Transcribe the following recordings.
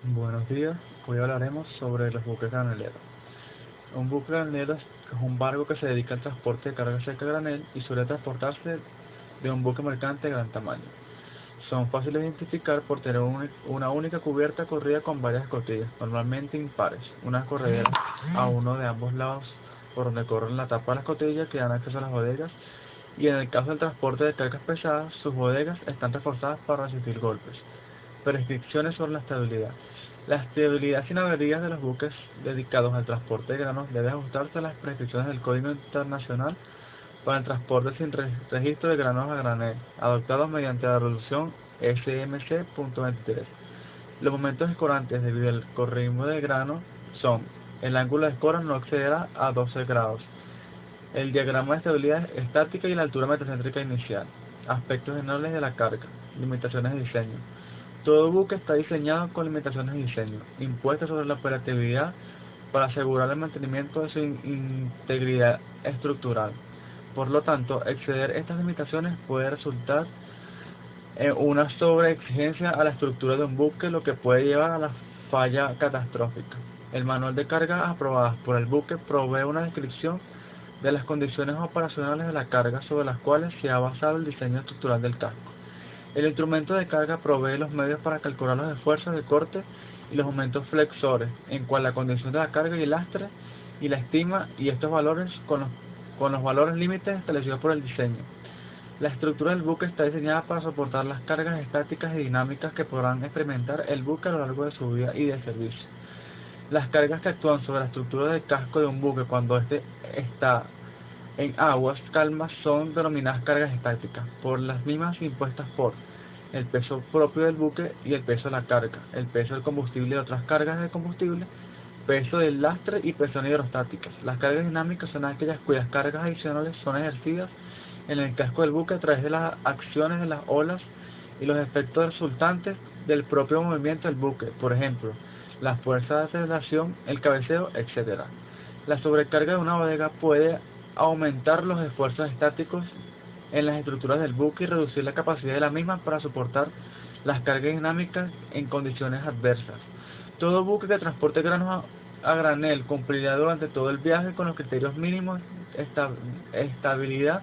Buenos días, hoy hablaremos sobre los buques graneleros. Un buque granelero es un barco que se dedica al transporte de carga seca a granel y suele transportarse de un buque mercante de gran tamaño. Son fáciles de identificar por tener una única cubierta corrida con varias escotillas, normalmente impares, unas correderas a uno de ambos lados por donde corren la tapa de la escotilla que dan acceso a las bodegas, y en el caso del transporte de cargas pesadas, sus bodegas están reforzadas para resistir golpes. Prescripciones sobre la estabilidad. La estabilidad sin averías de los buques dedicados al transporte de granos debe ajustarse a las prescripciones del Código Internacional para el Transporte sin Registro de Granos a Granel, adoptados mediante la resolución SMC.23. Los momentos escorantes debido al correísmo de grano son: el ángulo de escora no excederá a 12 grados, el diagrama de estabilidad estática y la altura metacéntrica inicial, aspectos generales de la carga, limitaciones de diseño. Todo buque está diseñado con limitaciones de diseño, impuestas sobre la operatividad para asegurar el mantenimiento de su integridad estructural. Por lo tanto, exceder estas limitaciones puede resultar en una sobreexigencia a la estructura de un buque, lo que puede llevar a la falla catastrófica. El manual de cargas aprobadas por el buque provee una descripción de las condiciones operacionales de la carga sobre las cuales se ha basado el diseño estructural del casco. El instrumento de carga provee los medios para calcular los esfuerzos de corte y los momentos flexores, en cual la condición de la carga y el lastre, y la estima y estos valores con los valores límites establecidos por el diseño. La estructura del buque está diseñada para soportar las cargas estáticas y dinámicas que podrán experimentar el buque a lo largo de su vida y de servicio. Las cargas que actúan sobre la estructura del casco de un buque cuando éste está en aguas calmas son denominadas cargas estáticas, por las mismas impuestas por el peso propio del buque y el peso de la carga, el peso del combustible y otras cargas de combustible, peso del lastre y presión hidrostáticas. Las cargas dinámicas son aquellas cuyas cargas adicionales son ejercidas en el casco del buque a través de las acciones de las olas y los efectos resultantes del propio movimiento del buque, por ejemplo, la fuerza de aceleración, el cabeceo, etc. La sobrecarga de una bodega puede aumentar los esfuerzos estáticos en las estructuras del buque y reducir la capacidad de la misma para soportar las cargas dinámicas en condiciones adversas. Todo buque que transporte granos a granel cumplirá durante todo el viaje con los criterios mínimos de estabilidad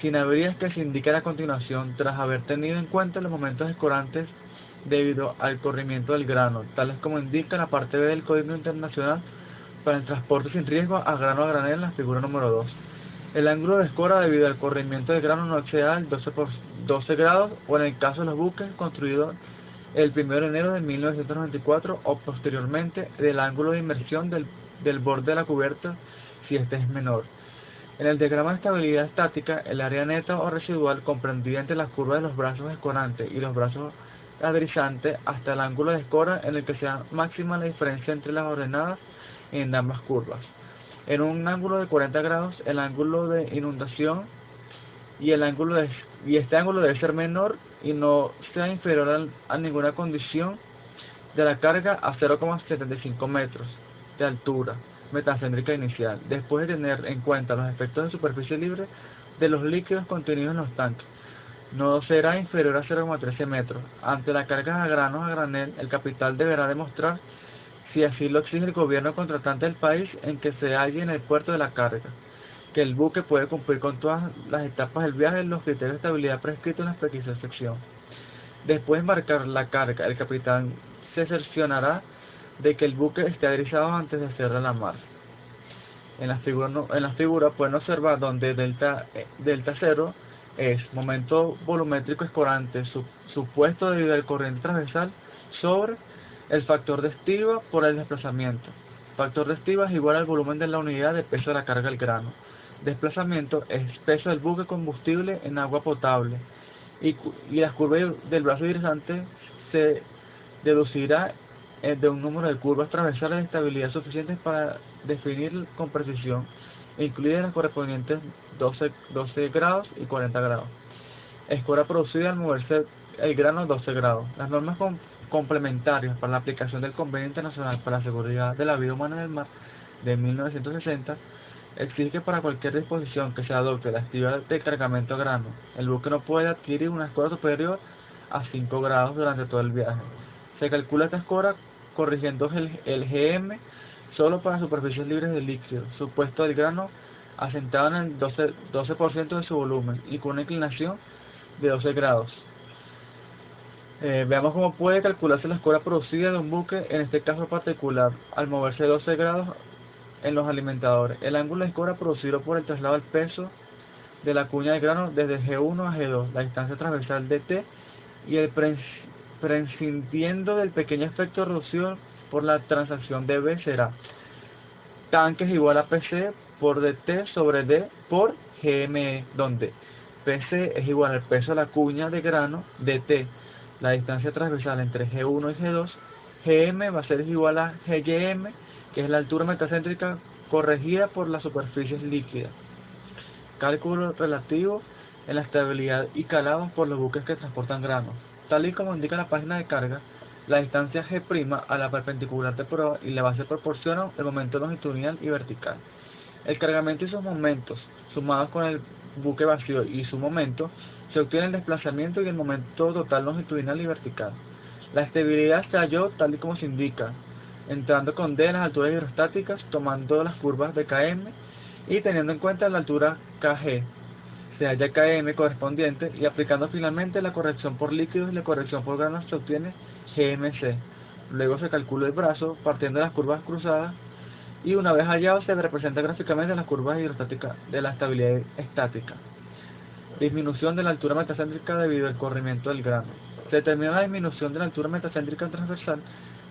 sin averías que se indican a continuación, tras haber tenido en cuenta los momentos escorantes debido al corrimiento del grano, tales como indica la parte B del Código Internacional para el Transporte sin Riesgo a Grano a Granel en la figura número 2. El ángulo de escora debido al corrimiento del grano no excederá el 12 grados, o en el caso de los buques construidos el 1 de enero de 1994 o posteriormente, del ángulo de inmersión del borde de la cubierta si este es menor. En el diagrama de estabilidad estática, el área neta o residual comprendida entre las curvas de los brazos escorantes y los brazos adrizantes hasta el ángulo de escora en el que sea máxima la diferencia entre las ordenadas en ambas curvas. En un ángulo de 40 grados, el ángulo de inundación y este ángulo debe ser menor y no sea inferior a ninguna condición de la carga a 0,75 metros de altura metacéntrica inicial, después de tener en cuenta los efectos de superficie libre de los líquidos contenidos en los tanques. No será inferior a 0,13 metros. Ante la carga a granos a granel, el capital deberá demostrar, si así lo exige el gobierno contratante del país en que se halle en el puerto de la carga, que el buque puede cumplir con todas las etapas del viaje en los criterios de estabilidad prescritos en la prescrita sección. Después de embarcar la carga, el capitán se cerciorará de que el buque esté adrizado antes de hacer la mar. En la figura, pueden observar donde delta 0 es momento volumétrico escorante supuesto debido al corriente transversal sobre el factor de estiba por el desplazamiento. Factor de estiba es igual al volumen de la unidad de peso de la carga del grano. Desplazamiento es peso del buque combustible en agua potable. Y las curvas del brazo hidrante se deducirá de un número de curvas transversales de estabilidad suficientes para definir con precisión, incluidas las correspondientes 12 grados y 40 grados. Escora producida al moverse el grano 12 grados. Las normas complementarias para la aplicación del Convenio Internacional para la Seguridad de la Vida Humana en el Mar de 1960 exige que para cualquier disposición que se adopte la actividad de cargamento a grano, el buque no puede adquirir una escora superior a 5 grados durante todo el viaje. Se calcula esta escora corrigiendo el GM solo para superficies libres de líquido, supuesto del grano asentado en el 12% de su volumen y con una inclinación de 12 grados. Veamos cómo puede calcularse la escora producida de un buque, en este caso particular, al moverse 12 grados en los alimentadores. El ángulo de escora producido por el traslado del peso de la cuña del grano desde G1 a G2, la distancia transversal de T, y el prescindiendo del pequeño efecto reducido por la transacción de B será tanque es igual a PC por DT sobre D por GME, donde PC es igual al peso de la cuña de grano, DT, la distancia transversal entre G1 y G2, GM va a ser igual a GM, que es la altura metacéntrica corregida por las superficies líquidas. Cálculo relativo en la estabilidad y calado por los buques que transportan granos. Tal y como indica la página de carga, la distancia G' a la perpendicular de prueba y la base proporcionan el momento longitudinal y vertical. El cargamento y sus momentos, sumados con el buque vacío y su momento, se obtiene el desplazamiento y el momento total longitudinal y vertical. La estabilidad se halló tal y como se indica, entrando con D en las alturas hidrostáticas, tomando las curvas de KM y teniendo en cuenta la altura KG. Se halla KM correspondiente y aplicando finalmente la corrección por líquidos y la corrección por granos se obtiene GMC. Luego se calcula el brazo partiendo de las curvas cruzadas y una vez hallado se representa gráficamente las curvas hidrostáticas de la estabilidad estática. Disminución de la altura metacéntrica debido al corrimiento del grano. Se determina la disminución de la altura metacéntrica transversal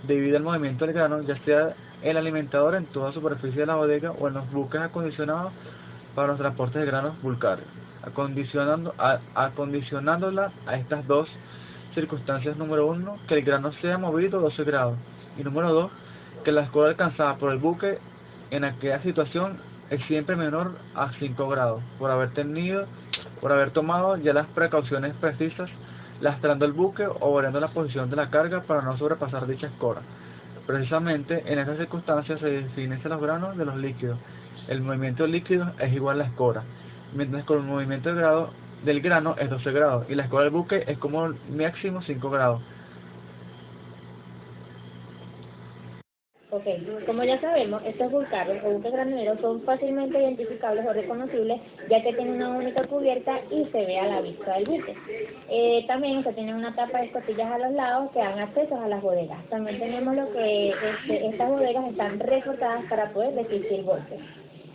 debido al movimiento del grano, ya sea el alimentador en toda superficie de la bodega o en los buques acondicionados para los transportes de granos bulcarios, acondicionándola a estas dos circunstancias: número 1, que el grano sea movido 12 grados, y número 2, que la escora alcanzada por el buque en aquella situación es siempre menor a 5 grados, por haber tomado ya las precauciones precisas, lastrando el buque o variando la posición de la carga para no sobrepasar dicha escora. Precisamente en estas circunstancias se definen los granos de los líquidos. El movimiento del líquido es igual a la escora, mientras que el movimiento del grano es 12 grados y la escora del buque es como máximo 5 grados. Ok, como ya sabemos, estos bulcarios o buques graneros son fácilmente identificables o reconocibles, ya que tienen una única cubierta y se ve a la vista del buque. También se tiene una tapa de escotillas a los lados que dan acceso a las bodegas. También tenemos lo que estas bodegas están reforzadas para poder resistir golpes.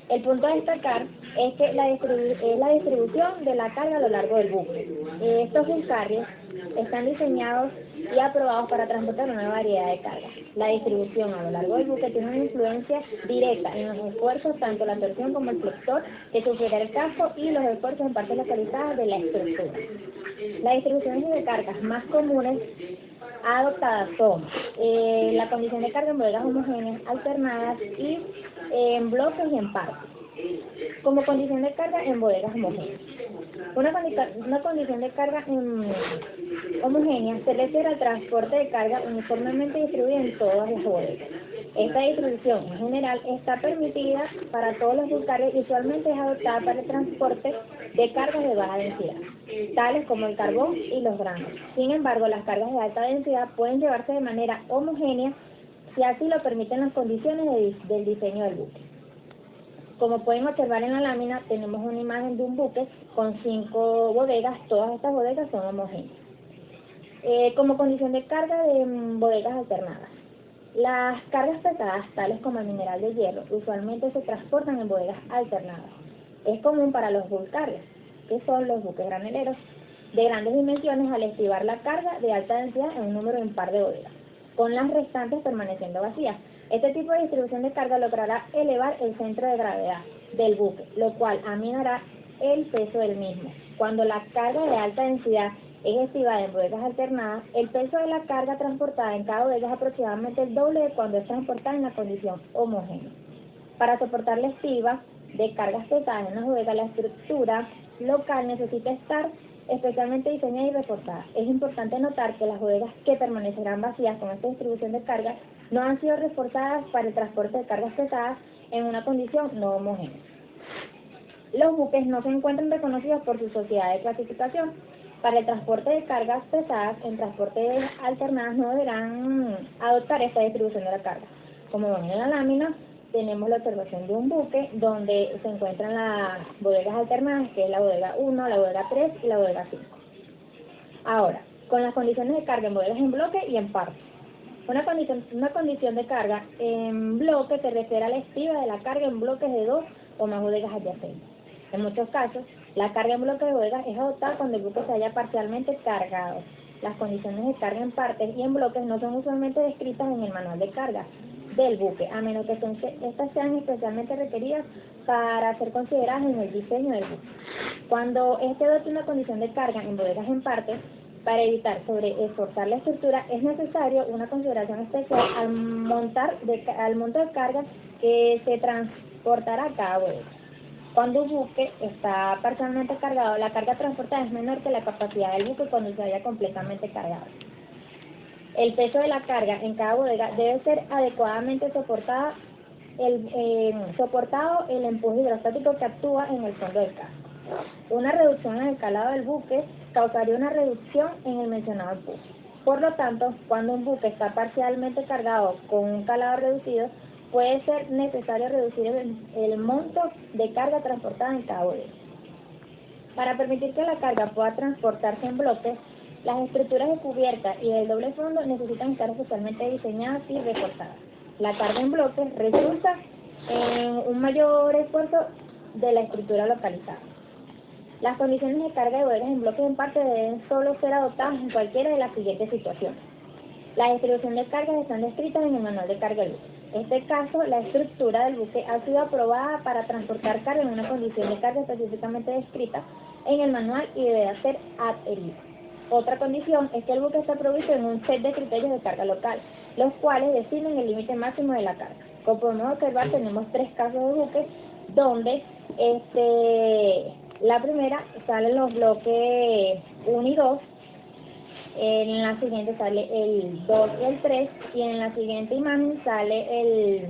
El punto a destacar es que la distribución de la carga a lo largo del buque. Estos bulcarios están diseñados y aprobados para transportar una variedad de cargas. La distribución a lo largo del buque tiene una influencia directa en los esfuerzos, tanto la torsión como el flexor que sufrirá el casco y los esfuerzos en partes localizadas de la estructura. Las distribuciones de cargas más comunes adoptadas son la condición de carga en bodegas homogéneas, alternadas y en bloques y en partes. Como condición de carga en bodegas homogéneas. Una condición de carga homogénea se refiere al transporte de carga uniformemente distribuida en todas las bodegas. Esta distribución en general está permitida para todos los bulcarios y usualmente es adoptada para el transporte de cargas de baja densidad, tales como el carbón y los granos. Sin embargo, las cargas de alta densidad pueden llevarse de manera homogénea si así lo permiten las condiciones del diseño del buque. Como pueden observar en la lámina, tenemos una imagen de un buque con 5 bodegas. Todas estas bodegas son homogéneas. Como condición de carga de bodegas alternadas. Las cargas pesadas, tales como el mineral de hierro, usualmente se transportan en bodegas alternadas. Es común para los bulcarios, que son los buques graneleros, de grandes dimensiones, al estribar la carga de alta densidad en un número impar de bodegas, con las restantes permaneciendo vacías. Este tipo de distribución de carga logrará elevar el centro de gravedad del buque, lo cual aminorará el peso del mismo. Cuando la carga de alta densidad es estribada en bodegas alternadas, el peso de la carga transportada en cada bodega es aproximadamente el doble de cuando es transportada en la condición homogénea. Para soportar la estriba de cargas pesadas en las bodegas, la estructura local necesita estar especialmente diseñada y reforzada. Es importante notar que las bodegas que permanecerán vacías con esta distribución de cargas no han sido reforzadas para el transporte de cargas pesadas en una condición no homogénea. Los buques no se encuentran reconocidos por su sociedad de clasificación. Para el transporte de cargas pesadas, en transportes alternadas no deberán adoptar esta distribución de la carga. Como ven en la lámina, tenemos la observación de un buque donde se encuentran las bodegas alternadas, que es la bodega 1, la bodega 3 y la bodega 5. Ahora, con las condiciones de carga en bodegas en bloque y en parte. Una condición de carga en bloque se refiere a la estiva de la carga en bloques de 2 o más bodegas adyacentes. En muchos casos, la carga en bloque de bodegas es adoptada cuando el buque se haya parcialmente cargado. Las condiciones de carga en partes y en bloques no son usualmente descritas en el manual de carga del buque, a menos que estas sean especialmente requeridas para ser consideradas en el diseño del buque. Cuando este adopte una condición de carga en bodegas en partes, para evitar sobreesforzar la estructura, es necesario una consideración especial al monto de carga que se transportará a cada bodega. Cuando un buque está parcialmente cargado, la carga transportada es menor que la capacidad del buque cuando se haya completamente cargado. El peso de la carga en cada bodega debe ser adecuadamente soportado el empuje hidrostático que actúa en el fondo del casco. Una reducción en el calado del buque causaría una reducción en el mencionado empuje. Por lo tanto, cuando un buque está parcialmente cargado con un calado reducido, puede ser necesario reducir el monto de carga transportada en cada bodega. Para permitir que la carga pueda transportarse en bloques, las estructuras de cubierta y del doble fondo necesitan estar especialmente diseñadas y reforzadas. La carga en bloques resulta en un mayor esfuerzo de la estructura localizada. Las condiciones de carga de bodegas en bloques en parte deben solo ser adoptadas en cualquiera de las siguientes situaciones. La distribución de cargas están descritas en el manual de carga del buque. En este caso, la estructura del buque ha sido aprobada para transportar carga en una condición de carga específicamente descrita en el manual y debe ser adherida. Otra condición es que el buque está provisto en un set de criterios de carga local, los cuales definen el límite máximo de la carga. Como podemos observar, tenemos 3 casos de buques donde la primera salen los bloques 1 y 2, en la siguiente sale el 2 y el 3, y en la siguiente imagen sale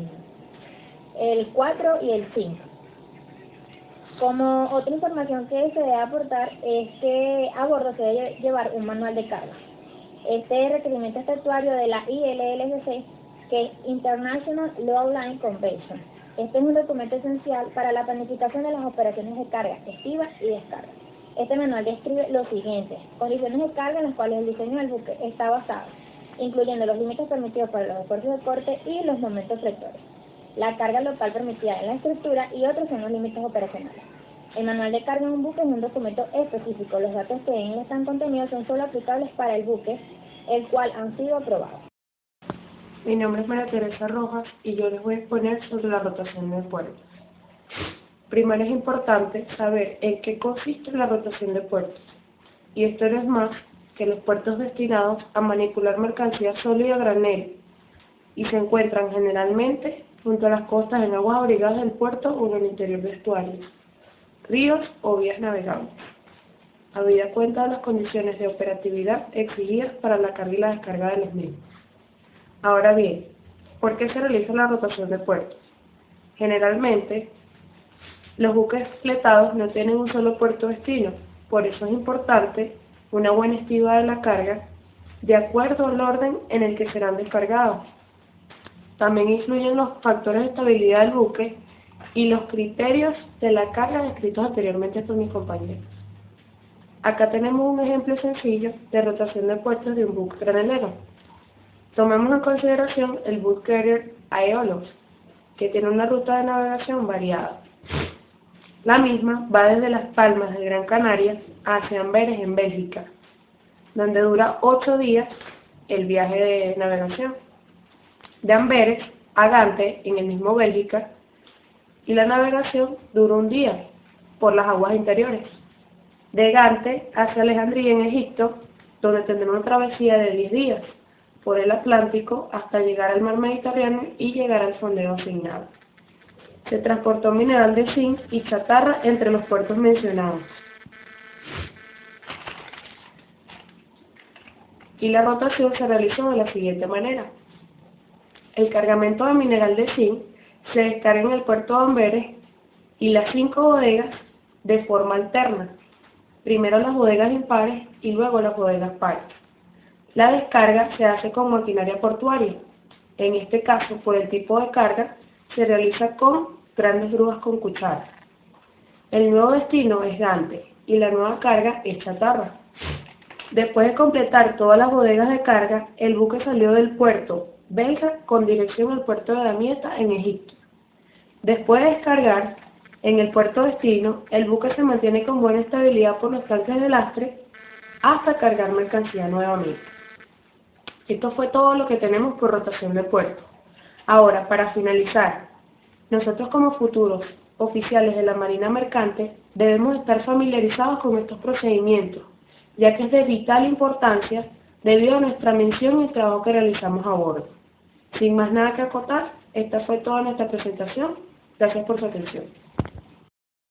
el 4 y el 5. Como otra información que se debe aportar es que a bordo se debe llevar un manual de carga. Este requerimiento estatuario de la ILLCC, que es International Load Line Convention. Este es un documento esencial para la planificación de las operaciones de carga, estiva y descarga. Este manual describe lo siguiente: condiciones de carga en las cuales el diseño del buque está basado, incluyendo los límites permitidos para los esfuerzos de corte y los momentos flectores, la carga local permitida en la estructura y otros son los límites operacionales. El manual de carga en un buque es un documento específico. Los datos que en él están contenidos son solo aplicables para el buque, el cual han sido aprobados. Mi nombre es María Teresa Rojas y yo les voy a exponer sobre la rotación de puertos. Primero es importante saber en qué consiste la rotación de puertos. Y esto no es más que los puertos destinados a manipular mercancía sólida a granel y se encuentran generalmente junto a las costas en aguas abrigadas del puerto o en el interior de estuarios, ríos o vías navegables, habida cuenta de las condiciones de operatividad exigidas para la carga y la descarga de los mismos. Ahora bien, ¿por qué se realiza la rotación de puertos? Generalmente, los buques fletados no tienen un solo puerto destino, por eso es importante una buena estiva de la carga de acuerdo al orden en el que serán descargados. También influyen los factores de estabilidad del buque y los criterios de la carga descritos anteriormente por mis compañeros. Acá tenemos un ejemplo sencillo de rotación de puertos de un buque granelero. Tomemos en consideración el bulk carrier Aeolus, que tiene una ruta de navegación variada. La misma va desde Las Palmas de Gran Canaria hacia Amberes en Bélgica, donde dura 8 días el viaje de navegación. De Amberes a Gante, en el mismo Bélgica, y la navegación dura 1 día por las aguas interiores. De Gante hacia Alejandría en Egipto, donde tendrá una travesía de 10 días por el Atlántico hasta llegar al mar Mediterráneo y llegar al fondeo asignado. Se transportó mineral de zinc y chatarra entre los puertos mencionados. Y la rotación se realizó de la siguiente manera. El cargamento de mineral de zinc se descarga en el puerto de Amberes y las 5 bodegas de forma alterna. primero las bodegas impares y luego las bodegas pares. La descarga se hace con maquinaria portuaria. En este caso, por el tipo de carga, se realiza con grandes grúas con cuchara. El nuevo destino es Gante y la nueva carga es chatarra. Después de completar todas las bodegas de carga, el buque salió del puerto belga con dirección al puerto de Damietta en Egipto. Después de descargar en el puerto destino, el buque se mantiene con buena estabilidad por los tanques de lastre hasta cargar mercancía nuevamente. Esto fue todo lo que tenemos por rotación de puerto. Ahora, para finalizar, nosotros como futuros oficiales de la Marina Mercante debemos estar familiarizados con estos procedimientos, ya que es de vital importancia debido a nuestra mención y el trabajo que realizamos a bordo. Sin más nada que acotar, esta fue toda nuestra presentación. Gracias por su atención.